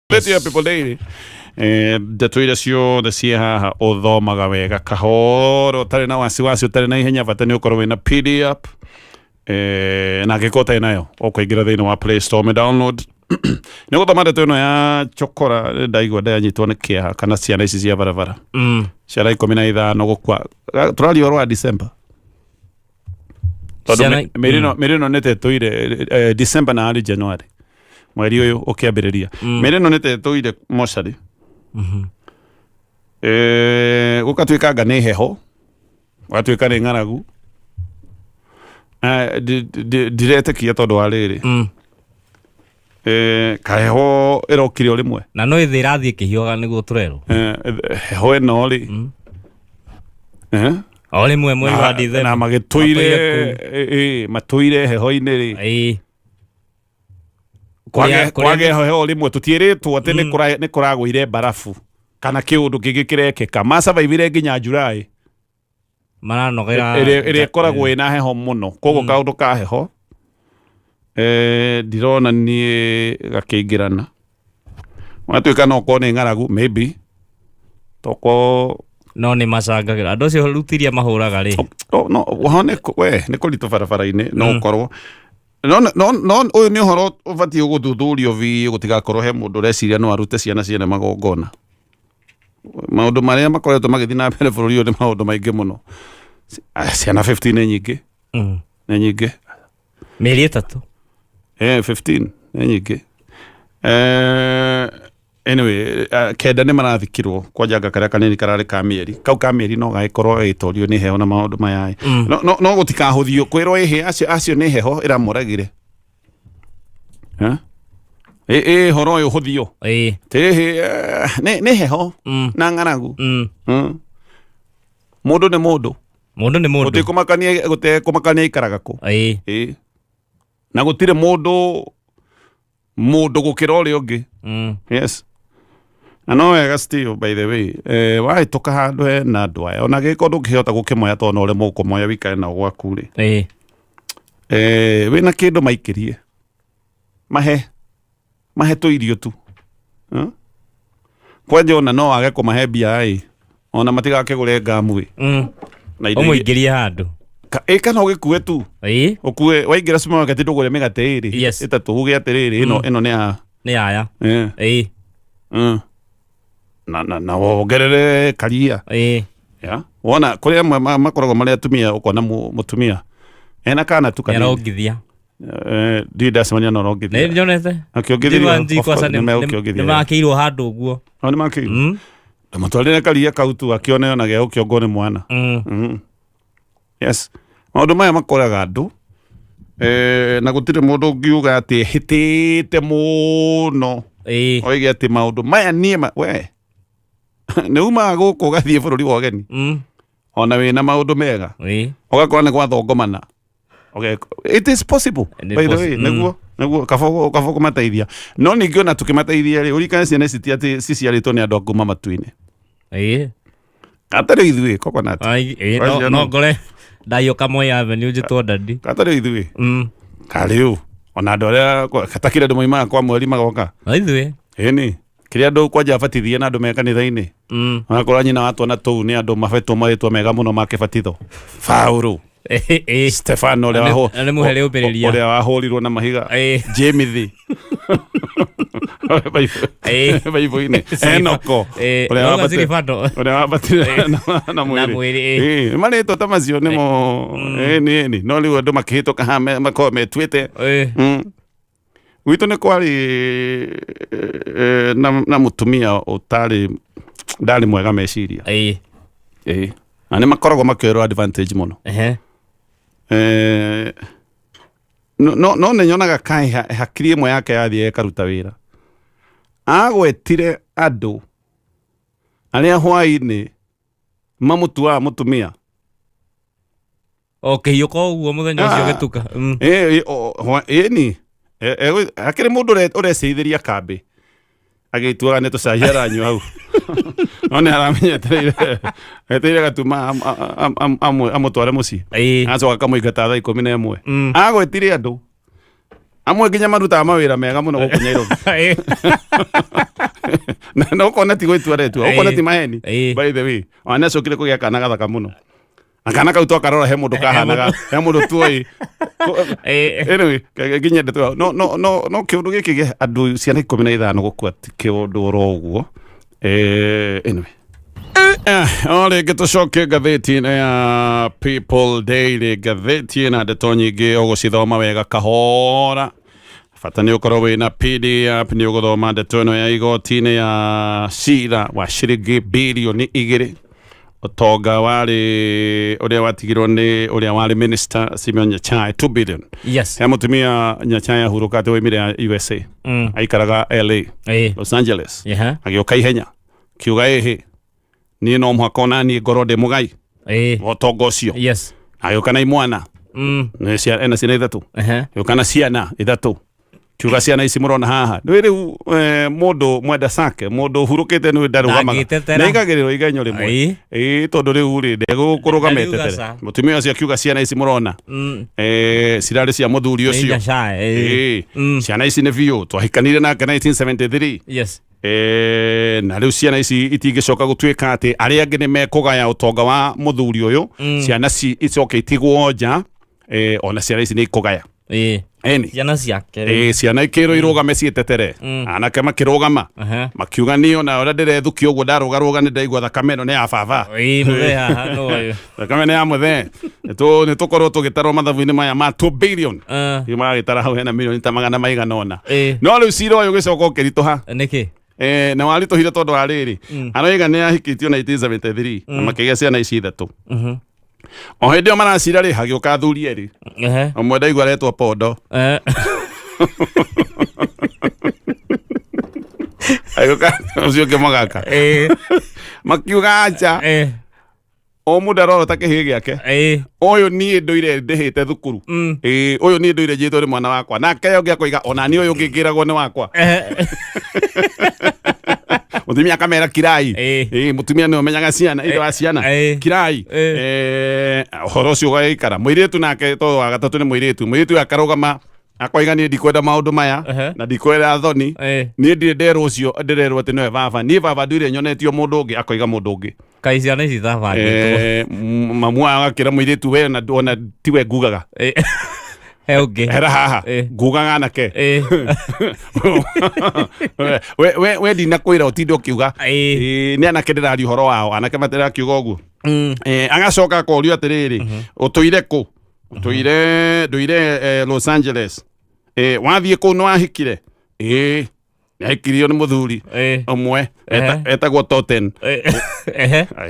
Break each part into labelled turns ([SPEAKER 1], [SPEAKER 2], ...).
[SPEAKER 1] Plenty of people daily. Ndeto iria ciothe ciĩ haha ũthomaga wega kahoro ũtarĩ na wasiwasi ũtarĩ na ihenya bata nĩ ũkorwo wĩna PDF na angĩkorwo ũtarĩ nayo ũkũingĩra thĩinĩ wa Play Store download nĩ gũthoma ndeto ĩno ya chokora ndaigua ndanyitwo nĩ kĩeha kana ciana ici cia barabara ciana 15 gũkua tũraria ũhoro wa December tondũ mĩrĩ ĩno nĩtetũire December na early January mweri ũyũ ũkĩambĩrĩria mĩrĩ ĩno nĩtetũire mocarĩ gũkatuĩkanga nĩ heho gũkatuĩka nĩ ng'aragu ndiretĩkia tondũ wa rĩrĩ kaheho ĩrokire o rĩmwe
[SPEAKER 2] na no ĩthĩ ĩrathiĩ ĩkĩhiũhaga nĩguo tũrerwo
[SPEAKER 1] heho ĩno rĩ
[SPEAKER 2] o rĩmwe mweri wa December
[SPEAKER 1] na matũire heho-inĩ rĩ kwage heho rĩmwe tũtiĩrĩtwo atĩ nĩ kũragũire barafu kana kĩũndũ kĩngĩ kĩrekĩka masurvivire nginya July
[SPEAKER 2] maranogera
[SPEAKER 1] ĩrĩa ĩkoragwo ĩna heho mũno koguo kaũndũ ka heho ndirona niĩ gakĩingĩrana watuĩka no korwo nĩ ng'aragu maybe toko
[SPEAKER 2] no nĩ macangagĩra andũ acio rutiria mahũraga rĩ
[SPEAKER 1] no nĩ kũritũ barabara-inĩ no ũkorwo no ũyũ nĩ ũhoro ũbatiĩ gũthuthurio biũ gũtigakorwo he mũndũ ũreciria no arute ciana ciene magongona maũndũ marĩa makoretwo magĩthiĩ na mbere bũrũri ũyũ nĩ maũndũ maingĩ mũno ciana 15 nĩ nyingĩ nĩ nyingĩ
[SPEAKER 2] mĩeri 3
[SPEAKER 1] 15 nĩ nyingĩ anyway kenda nĩ marathikirwo kwajanga karĩa kanini kararĩ ka mĩeri kau ka mĩeri no gagĩkorwo gagĩtorio nĩ heho na maũndũ maya no gũtikahũthio kwĩrwo ĩhĩ acio nĩ heho ĩramoragire horo ũyũ hũthio nĩ heho na ng'aragu mũndũ nĩ mũndũ gũtekũmakania ikaraga kũ na gũtirĩ mũndũ gũkĩra ũrĩa ũngĩ yes na no wega still by the way wahĩtũka handũ hena andũ aya ona gĩko ndũngĩhota gũkĩmoya tondũ no ũremwo kũmoya wĩikare nao gwaku rĩ wĩna kĩndũ maikĩrie mahe tũirio tu kwanja ona no wage kũmahe mbia ona matigakĩgũre ngamu
[SPEAKER 2] ũmũingĩrie handũ
[SPEAKER 1] kana ũgĩkue tu ũkue waingĩra supermarket ndũgũre mĩgate ĩrĩ ĩtatũ uge atĩrĩrĩ ĩno
[SPEAKER 2] nĩ aya
[SPEAKER 1] na wongerere karia wona kũrĩ amwe makoragwo marĩ atumia ũkona mũtumia ena kana tu kanini
[SPEAKER 2] arongithia
[SPEAKER 1] ndacemania na ũrongithia
[SPEAKER 2] nĩ nyonete nĩ makĩirwo handũ ũguo
[SPEAKER 1] nĩ makĩirwo ndamũtwarĩre karia kau tu akĩone ona gĩa gũkĩongwo nĩ mwana yes maũndũ maya makoraga andũ na gũtirĩ mũndũ ũngiuga atĩ hĩtĩte mũno oige atĩ maũndũ maya niĩ we nĩ umaga gũkũ ũgathiĩ bũrũri wa ũgeni ona wĩna maũndũ mega ũgakora nĩ gwathongomana it is possible by the way nĩguo kaba kũmateithia no ningĩ ona tũkĩmateithia rĩ ũrikane ciana ici ti atĩ ciciarĩtwo nĩ andũ a kuma matu-inĩ katarĩ ithuĩ coconut
[SPEAKER 2] no ngore ndayoka Moi Avenue njĩtwo ndandi
[SPEAKER 1] katarĩ ithuĩ karĩu ona andũ arĩa katakĩrĩ andũ moimaga kwa mweri magoka
[SPEAKER 2] ithuĩ
[SPEAKER 1] ĩni kĩrĩa andũ kwanja abatithie na andũ me kanitha-inĩ onakorwo nyina wa twana tũu nĩ andũ mabetwo marĩtwa mega mũno ma kĩbatitho Paulo Stefano ũrĩa wahũrirwo na mahiga Jemithi Baibũ-inĩ Enoko ũrĩa wabatire na mwĩrĩ marĩtwo ta macio nĩmo ĩni no rĩu andũ makĩhĩtũka makorwo metuĩte gwitũ nĩ kwarĩ na mũtumia ndarĩ mwega meciria na nĩ makoragwo makĩoerwo advantage mũno no nĩ nyonaga kaĩ hakiri ĩmwe yake yathiĩ ĩkaruta wĩra agwetire andũ arĩa hwaĩ-inĩ mamũtuaga mũtumia
[SPEAKER 2] kĩhiũka ũguo mũthenya ũcio gĩtuka
[SPEAKER 1] ĩni hakĩrĩ mũndũ ũreceithĩria kambĩ agĩtuaga nĩ tũcai aranyua hau no nĩ aramenya etereire gatuma amũtware mũciĩ acoka kamũingata thaa 11 agwetire andũ amwe nginya maruta mawira mega muno guku Nairobi no kona ti gwitua retua ukona ti maheni by the way ona cokire kugia kana gathaka muno akana kau to karora he mundu kahanaga he mundu tuoi anyway nginya ndetu no kiundu giki ge andu ciana 15 gukua ti kiundu roguo anyway ole gitucoke ngathĩti-inĩ ya People Daily ngathĩti na ndeto nyingĩ ũgũcithoma wega kahora bata nĩ ũkorwo wĩna PDF nĩ ũgũthoma ndeto ĩno ya igoti-inĩ ya cira wa ciringi birioni 2 ũtonga warĩ ũrĩa watigirwo nĩ ũrĩa warĩ minister Simeon Nyachae 2 billion
[SPEAKER 2] yes
[SPEAKER 1] he mũtumia Nyachae ahurũkate oimire USA aikaraga LA Los Angeles agĩũka ihenya kiuga ni no mwaka ona ni ngoro ndi mugai ũtonga ũcio
[SPEAKER 2] yes
[SPEAKER 1] agĩũka na imwana ena ciana ithatu agĩũka na ciana ithatu kiuga ciana ici mũrona haha nĩ rĩu mũndũ mwenda sake mũndũ hurũkĩte nĩ ndarũgamaga na igagĩrĩrwo igenyo rĩmwe tondũ rĩu rĩ ndegũkũrũgamete tere mũtumia ũcio akiuga ciana ici mũrona cirarĩ cia mũthuri ũcio ciana ici nĩ biũ twahikanire nake 1973
[SPEAKER 2] yes
[SPEAKER 1] na rĩu ciana ici itingĩcoka gũtuĩka atĩ arĩa angĩ nĩ mekũgaya ũtonga wa mũthuri ũyũ ciana icoke itigwo nja ona ciana ici nĩ ikũgaya
[SPEAKER 2] ciana ciake
[SPEAKER 1] ciana ikĩrwo irũgame ciĩtetere anake makĩrũgama makiuga niĩ ona ũrĩa ndĩrethukia ũguo ndarũgarũga nĩ ndaigua thakame ĩno nĩ ya baba thakame nĩ ya mũthee nĩ tũkorwo tũgĩtarwo mathabu-inĩ maya ma 2 billion magagĩtara hau hena mirioni ta magana maigana ũna no rĩu cira ũyũ ũgĩcoka ũkĩritũha
[SPEAKER 2] nĩkĩ
[SPEAKER 1] na waritũhire tondũ wa rĩrĩ aroiga nĩ ahikĩtio 1973 na makĩgĩa ciana ici ithatũ o hĩndĩ ĩyo maracira rĩ hagĩũka athuri erĩ ũmwe ndaigua aretwo Pondo agĩũka ũcio ũngĩ Mũgaka makiuga aca o mũndũ arorota kĩhĩĩ gĩake ũyũ niĩ ndũire ndĩhĩte thukuru ũyũ niĩ ndũire njĩtwo nĩ mwana wakwa nake ũngĩ akoiga ona niĩ ũyũ ũngĩ ngĩragwo nĩ wakwa mutumia akamera kirai mutumia nĩ ũmenyaga ciana indo wa ciana kirai ũhoro ũcio ũgaikara mũirĩtu nake to wa gatatũ nĩ mũirĩtu akarũgama akoiga niĩ ndikwenda maũndũ maya na ndikwenda thoni niĩ ndirĩ nderwo ũcio ndĩrerwo atĩ nĩwe baba niĩ baba ndirĩ nyonetio mũndũ ũngĩ akoiga mũndũ ũngĩ
[SPEAKER 2] kai ciana ici thabangĩtwo
[SPEAKER 1] mamu agakĩra mũirĩtu we ona tiwe ngugaga era haha ngugaga anake we ndinakwĩra ũtinde ũkiuga nĩ anake ndĩraria ũhoro wao anake matĩrakiuga ũguo agacoka akorio atĩrĩrĩ ũtũire kũ ndũire Los Angeles wathiĩ kũu nĩ wahikire nĩahikirio nĩ mũthuri ũmwe etagwo Totten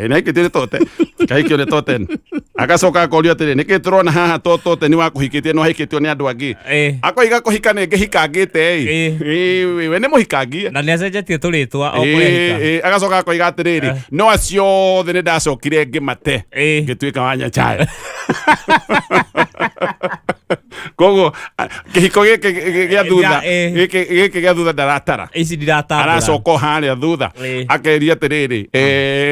[SPEAKER 1] nĩahikĩtio nĩ Totten kahikio nĩ Totten agacoka akorio atĩrĩ nĩkĩ tũrona haha Totten wakũhikĩtie nĩ wahikĩtio nĩ andũ angĩ akoiga kũhika nĩ ngĩhikangĩte we nĩ mũhikangie
[SPEAKER 2] na nĩ acenjetie tũrĩtwa
[SPEAKER 1] agacoka akoiga atĩrĩrĩ no aciothe nĩ ndacokire ngĩmate ngĩtuĩka wa Nyachae koguo kĩhiko gĩkĩ gĩa thutha ndaratara aracoka harĩa thutha akeria atĩrĩrĩ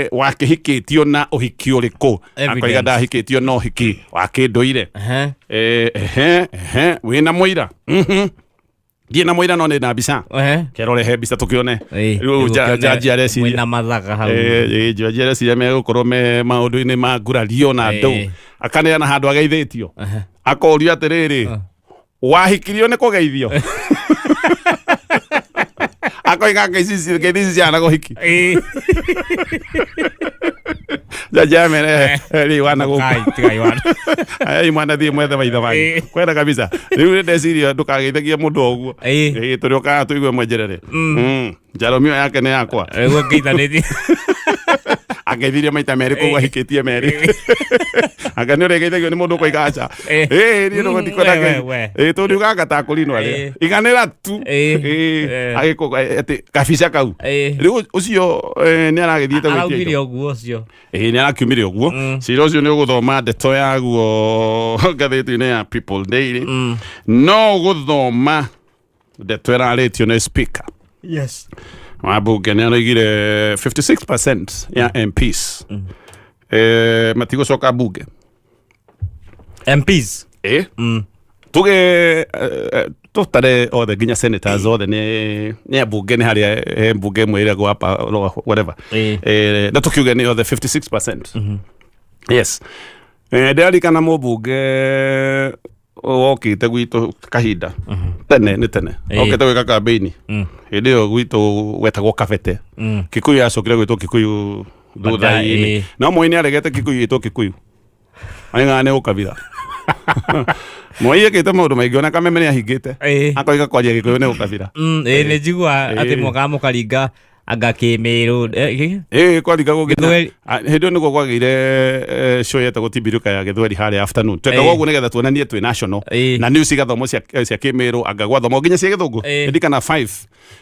[SPEAKER 1] wakĩhikĩtio na ũhiki ũrĩkũ akoiga ndahikĩtio na ũhiki wa kĩndũire wĩna mũira ndiĩ na mũira no nĩ na mbica kerorehe mbica tũkĩone rĩu jaji areciria jaji areciria megũkorwo me maũndũ-inĩ ma ngurario na andũ akaneana handũ ageithĩtio akorio atĩrĩrĩ wahikirio nĩ kũgeithio akoiga ngeici ciana gũhiki jaji amere rĩ wana gũkũ mwana thiĩ mwethe maitho manyu kwenda kabisa rĩu ndeciria ndũkageithagie mũndũ o ũguo tũrĩũkaga tũigue mwenjerere njaromio yake nĩ yakwa ageithirie maita merĩ kũu ahikĩtie merĩ anga nĩ ũrĩgeithagio nĩ mũndũ ũkoiga aca niĩ ndũgũtikona tũriugaga ta kũrinwo arĩa iganĩra tu atĩ kabica kau rĩu ũcio nĩ aragĩthiĩte
[SPEAKER 2] araumire ũguo ũcio
[SPEAKER 1] nĩ arakiumire ũguo cira ũcio nĩ ũgũthoma ndeto yaguo ngathĩti-inĩ ya People Daily no gũthoma ndeto ĩrarĩtio nĩ speaker wambunge nĩ araugire 56% ya MPs matigũcoka mbunge
[SPEAKER 2] MPs
[SPEAKER 1] tuge tutare othe nginya senators othe ni ambunge ni haria mbunge mwire go hapa whatever na tukiuge ni othe 56%. Yes. Ndari kana mbunge okite gwitu kahinda tene okite gwika campaign hindi yo gwitu wetagwo Kabete Kikuyu acokire gwitwo Kikuyu thutha-ini na Moi ni aregete Kikuyu itwo Kikuyu aingane ukabira Moi ekite maundu maingi ona Kameme ni ahingite akoiga kwaria Gikuyu ni ukabira
[SPEAKER 2] ni njigua ati mukaringa anga Kimiru
[SPEAKER 1] kwaringa gugithweri hindi niguo gwagire show yetagwo Tibiruka ya Githweri hari afternoon twekaga uguo nigetha tuonanie twi national na news igathomo cia Kimiru anga gwathomo nginya cia Githungu ndikana 5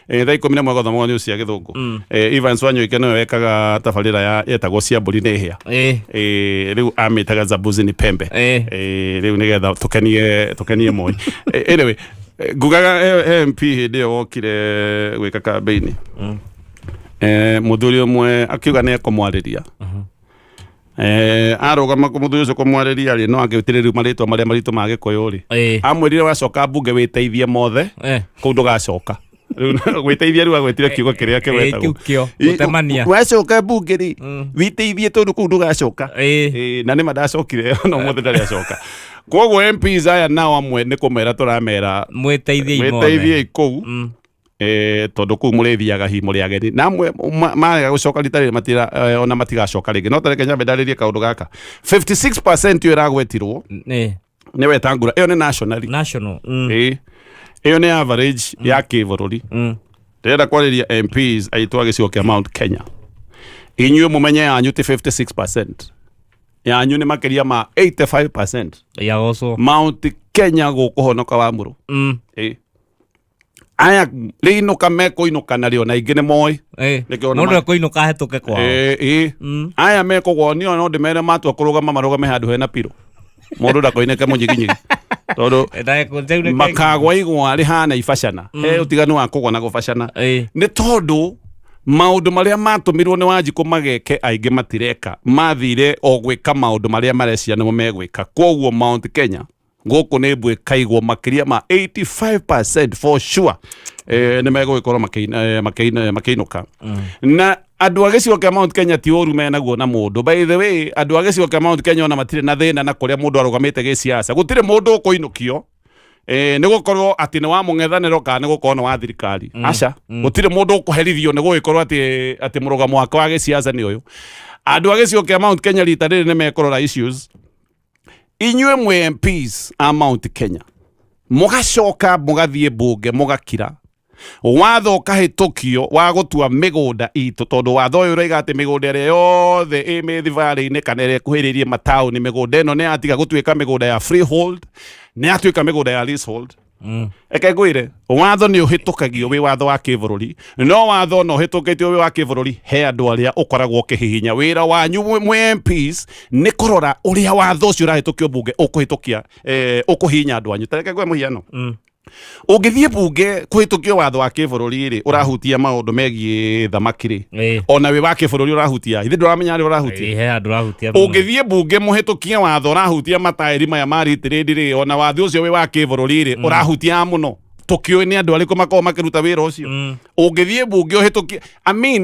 [SPEAKER 1] thaa 11 gwathomo news cia Githungu Evans Wanyoike niwe wekaga tabarira yetagwo cia mburi ni hia riu amitaga Zabuzi ni Pembe riu nigetha tukenie Moi anyway ngugaga MP hindi yo wokire gwika campaign muthuri umwe akiuga ni ekumwariria arugama muthuri ucio kumwariria ri no angitiriru maritwa maria maritu ma Gikuyu ri amwirire wacoka mbunge witeithie mothe kuu ndugacoka gwiteithia riu agwetire kiugo kiria kiwetagwo
[SPEAKER 2] gutemania
[SPEAKER 1] wacoka mbunge ri witeithie tondu kuu ndugacoka na ni madacokire no mothe ndari acoka koguo MPs aya nao amwe ni kumera turamera mwiteithie kuu tondu kuu murithiaga hi muri ageni namwe marega gucoka ritari matira ona matigacoka ringi no tareke nyambe ndaririe kaundu gaka 56% yo iragwetirwo ni wetangura iyo ni national iyo ni average ya kibururi ndenda kwariria MPs aitwa gicigo kia Mount Kenya inyuĩ mumenye yanyu ti 56% yanyu ni makiria ma 85%
[SPEAKER 2] ya goco
[SPEAKER 1] Mount Kenya gukuhonoka wa muru aya riinuka mekuinuka nario na ingi ni moi
[SPEAKER 2] mundu akuinuka hetuke kwao
[SPEAKER 1] aya mekugwonio no ndimere matua kurugama marugame handu hena piro mundu ndakoineke munyiginyigi tondu makagwa igwa rihana ibacana he utiganu wa kugwa na gubacana ni tondu maundu maria matumirwo ni Wanjiku mageke aingi matireka mathire o gwika maundu maria marecia nimo megwika koguo Mount Kenya guku ni mbwe kaigwo makiria ma 85% for sure ni megwikorwo makiinuka na andu a gicigo kia Mount Kenya ti oru menaguo na mundu by the way andu a gicigo kia Mount Kenya ona matire na thina na kuria mundu arugamite giciasa gutire mundu ukuinukio ni gukorwo ati ni wa mung'ethaniro kana ni gukorwo wa thirikari aca gutire mundu ukuherithio ni gukorwo ati murugamo wake wa giciasa ni uyu andu a gicigo kia Mount Kenya rita riri ni mekorora issues inyuĩ mwe MPs a Mount Kenya mugacoka mugathie mbunge mugakira watho kahitukio wa gutua migunda itu tondu watho uyu uraiga ati migunda ĩrĩa yothe ĩ mĩthibarĩ-inĩ kana ĩrĩa ĩkuhĩrĩirie mataũni migunda ĩno nĩ yatiga gũtuĩka migunda ya freehold nĩ yatuĩka migunda ya leasehold eke ngwire watho ni uhitukagio wi watho wa kibũrũri no watho no hitukitio wi wa kibũrũri he andu aria ukoragwo kihihinya wira wanyu mwe MPs ni kurora uria watho ucio urahitukio mbunge ukuhitukia ukuhinya andu anyu tareke ngwe muhiano ungithie mbunge kuhitukio watho wa kibũrũri ri urahutia maundu megie thamaki ri ona wi wa kibũrũri urahutia ithi nduramenya ri urahutia
[SPEAKER 2] he andu urahutia
[SPEAKER 1] ungithie mbunge muhitukie watho urahutia matairi maya maritirindi ri ona watho ucio wi wa kibũrũri ri urahutia muno tukio ni andu ariku makao makiruta wira ucio ungithie mbunge uhitukie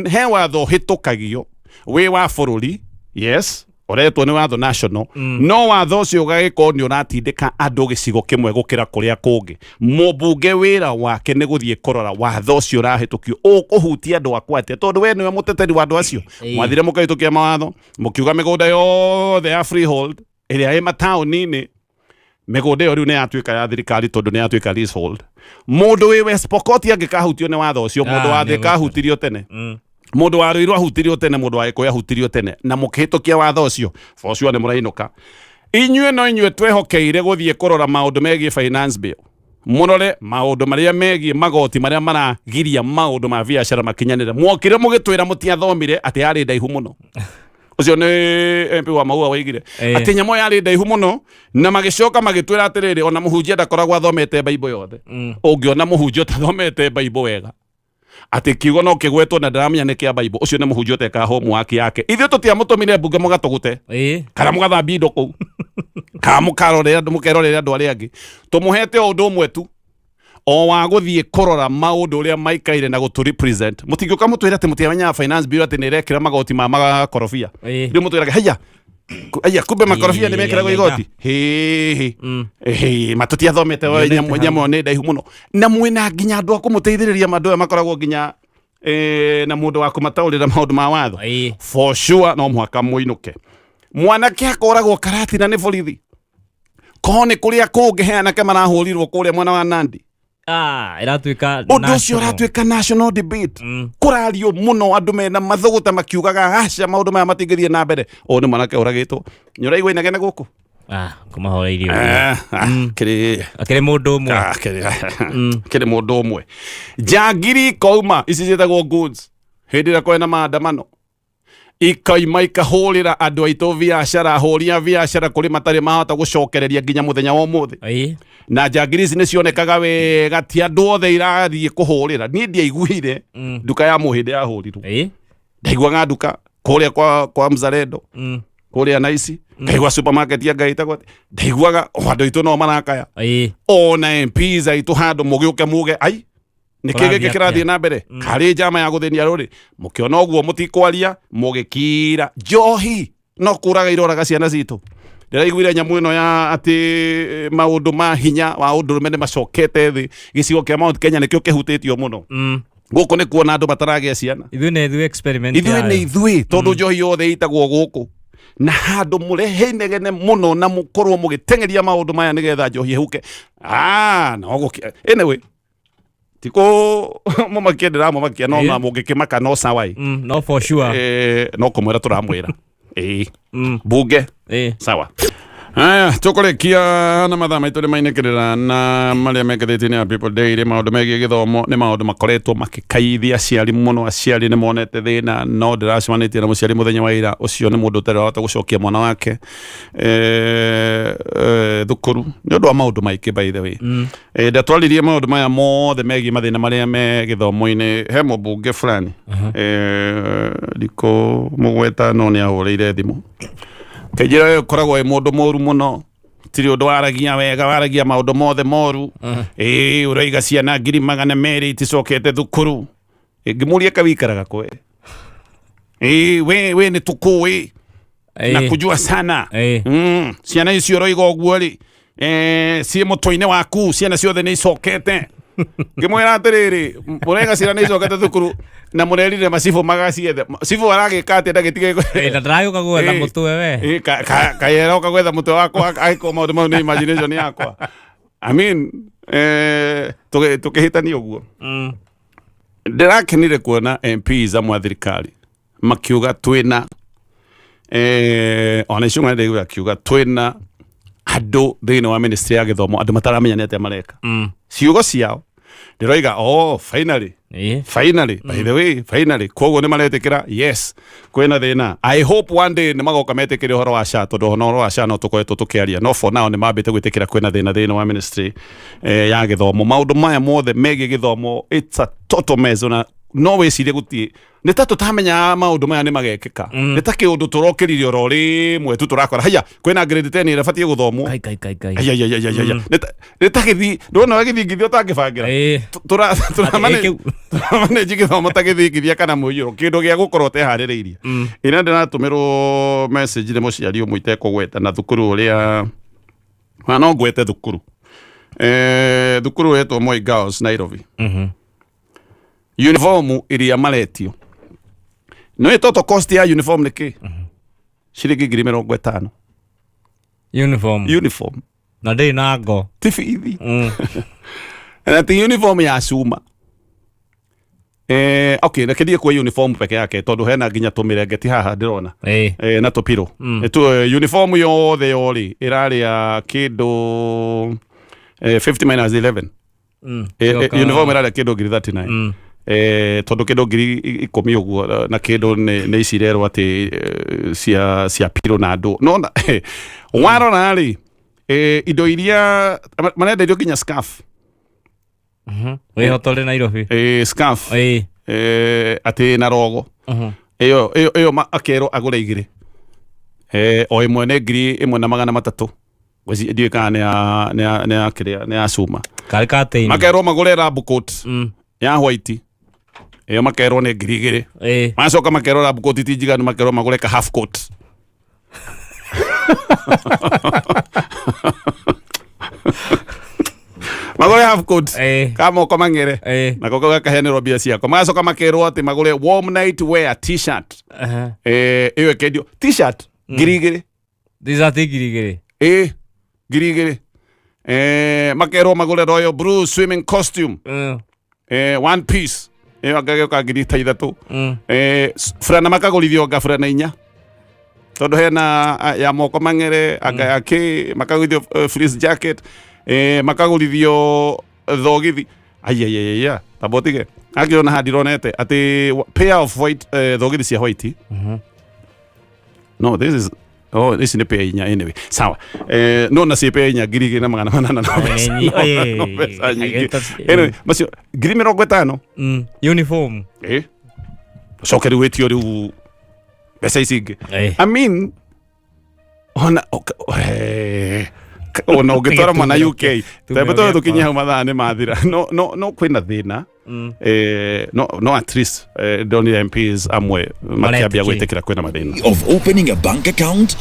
[SPEAKER 1] he watho hitukagio wi wa bũrũri yes oretwo ni watho national no watho ucio ugagiko ni uratindika andu gicigo kimwe gukira kuria kungi mubunge wira wake ni guthie kurora watho ucio urahitukio ukuhutia andu akwate tondu we niwe muteteri wa andu acio mwathire mukahitukia mawatho mukiuga migunda yothe ya freehold iria ĩ mataũni-inĩ migunda iyo riu ni yatuika ya thirikari tondu ni yatuika leasehold mundu wi West Pokot angikahutio ni watho ucio mundu wa thika hutirio tene mundu wa Ruiru ahutirio tene mundu wa Gikuyu ahutirio tene na mukihitukia watho ucio focio ni murainuka inyuĩ no inyuĩ twehokeire guthie kurora maundu megie finance bill munore maundu maria megie magoti maria maragiria maundu ma biashara makinyanire mwokire mugitwira mutiathomire ati yari ndaihu muno ucio ni MP wa Maua waigire ati nyamo yari ndaihu muno na magicoka magitwira atiriri ona muhunjia ndakoragwo athomete Bible yothe ungiona muhunjia tathomete Bible wega ati kiugo no kigwetwo na ndaramenya ni kia Bible ucio ni muhunjia teka homework yake ithuĩ tutiamutumire mbunge mugatugute kana mugathambia indo kuu kana mukerorera andu aria angi tumuhete undu umwe tu o wa guthie kurora maundu uria maikaire na gutu represent mutingioka mutwira ati mutimenya finance bill ati nirekira magoti ma makorofia ndio mutwira haya aya kumbe makorofia nimekira igoti matutia thomete we nyamo ne ndaihu muno na mwina nginya andu akumuteithiriria mandu makoragwo nginya na mundu wa kumataurira maundu ma watho for sure no mwaka muinuke mwanake akoragwo karati na ni borithi kone kuria kungiheana ke marahurirwo kuria mwana wa Nandi
[SPEAKER 2] iratuika
[SPEAKER 1] undu ucio uratuika national debate kurario muno andu mena mathuguta makiugaga aca maundu maya matingithie na mbere ni mwanake uragitwo nyuraigwa inegene guku
[SPEAKER 2] kumahoreirio
[SPEAKER 1] kiri mundu umwe jangiri kauma ici cietagwo goods hindi ria kwena maandamano ikaima ikahurira andu aitu biacara huria biacara kuri matari mahota gucokereria nginya muthenya wa umuthi na jangiri ici nicionekaga wega ti andu othe irathie kuhurira ni ndiaiguire nduka ya muhindi yahurirwo ndaiguaga nduka kuria kwa Mzalendo kuria Naici kaigua supermarket ya gaita ndaiguaga andu aitu no marakaya ona MPs aitu handu mugiuke muge ai nikigeke kirathie na mbere kari jama ya guthenia ruri mukiona oguo mutikwaria mugikira njohi no kuraga iroraga ciana citu ndiraiguire nyamu ino ya ati maundu ma hinya wa undu mene macokete thi gicigo kia Mount Kenya nikio kihutitio muno guku ni kuona andu bataragia ciana
[SPEAKER 2] ithuĩ experiment
[SPEAKER 1] ithuĩ tondu njohi yothe itagwo guku na handu murehe negene muno na mukorwo mugitengeria maundu maya nigetha njohi huke no guki anyway tiko mumakendera mumakia no na mugikimaka no sawai
[SPEAKER 2] no for sure
[SPEAKER 1] no kumwera turamwira bunge sawa aya tukurekia na mathaa maitu ni mainikirira na maria mekethete ni people daily maundu megie githomo ni maundu makoretwo makikaithia aciari muno aciari ni monete thina no ndiracemanitie na muciari muthenya wa ira ucio ni mundu utarahota gucokia mwana wake thukuru ni undu wa maundu maiki by the way ndatwaririe maundu maya mothe megie mathina maria me githomo-ini he mubunge fulani ndiko mugweta no ni ahurire thimu kejira koragwo e mundu moru muno tiri undu waragia wega waragia maundu mothe moru uraiga ciana 200,000 iticokete thukuru ngimuria kawikaraga kwe we ni tukui na kujua sana ciana icio roiga uguo ri cie mutwe-ini waku ciana ciothe ni icokete ngimwira atiriri murega ciana ni icokete thukuru na murerire macibu magaciethe cibu aragika ati ndagitige
[SPEAKER 2] ndarayuka gwetha mutwe we
[SPEAKER 1] kayera ukagwetha mutwe wakwa aiko maundu mau ni imagination yakwa I mean tukihitania uguo ndirakenire kuona MPs amwe thirikari makiuga twina ona icunga ndiguga kiuga twina andu thiini wa ministry ya githomo andu mataramenya ni atia mareka ciugo ciao ndiroiga finally by the way finally koguo ni maretikira yes kwina thina I hope one day ni magoka metikire horo wa SHA tondu horo wa SHA no tukoetwo tukiaria no for now ni mambite gwitikira kwina thina thiini wa ministry ya githomo maundu maya mothe megie githomo it's a total mess no wicirie gutie ni ta tutamenya maundu maya ni magekika ni ta kiundu turokiririo oro rimwe tu turakora haya kwina grade 10 irabatie guthomwo
[SPEAKER 2] kai
[SPEAKER 1] ni ta githi ndona wagithingithio tangibangira manage githomo ta githingithia kana muiyuro kindu gia gukorwo te haririirie ina ndinatumirwo message ni muciari umwe itekugweta na thukuru uria no ngwete thukuru thukuru wetwo Moi Girls Nairobi uniform iria maretio no itoto cost ya uniform niki shiringi 50,000 uniform
[SPEAKER 2] na ndĩ na ngo
[SPEAKER 1] tifithi na ti uniform ya cuma okay nakendie kwa uniform peke yake tondu hena nginya tumirengeti haha ndirona na tupiro tu uniform yothe yori iraria kindu 50 minus 11 uniform iraria kindu 39 tondu kindu 10,000 uguo na kindu ni icirerwo ati cia piro na andu nona warona ri indo iria marenda irio nginya scarf
[SPEAKER 2] wihotore Nairobi
[SPEAKER 1] scarf ati na rogo iyo akero agure igire o imwe ne ngiri imwe na 300 Wezi ndiye kana ne a suma.
[SPEAKER 2] Kalkate.
[SPEAKER 1] Makero magule lab coat. Ya white. Eyo makero ne grigere. Masoka makero lab coat tijiga no makero magule ka half coat. Magule half coat. Kama kama ngere. Na koka ka hene robia sia. Kama soka makero ati magule warm night wear t-shirt. Eyo kedio t-shirt grigere.
[SPEAKER 2] Dizati girigere.
[SPEAKER 1] Girigere. Makero magule royal blue swimming costume. One piece. Agage ka giri taida tu. Frana makagolithio ga frana inya. Todo hena ya moko mangere aga ake makagolithio fleece jacket. Makagolithio thogithi. Ai tabotige. Agiona hadironete ati pair of white thogithi cia white. No, this is this is pair inya anyway. Sawa. No na si pair inya giri na magana manana na pesa. Anyway, masio giri 50.
[SPEAKER 2] Uniform.
[SPEAKER 1] So keri wetio ru pesa isige. I mean ona ona ugitora mwana UK. Tabeto tukinya humadhane madhira. No kwenda thina. No at least don't MPs amwe makiabia gwetekera kwena madhina
[SPEAKER 3] of opening a bank account.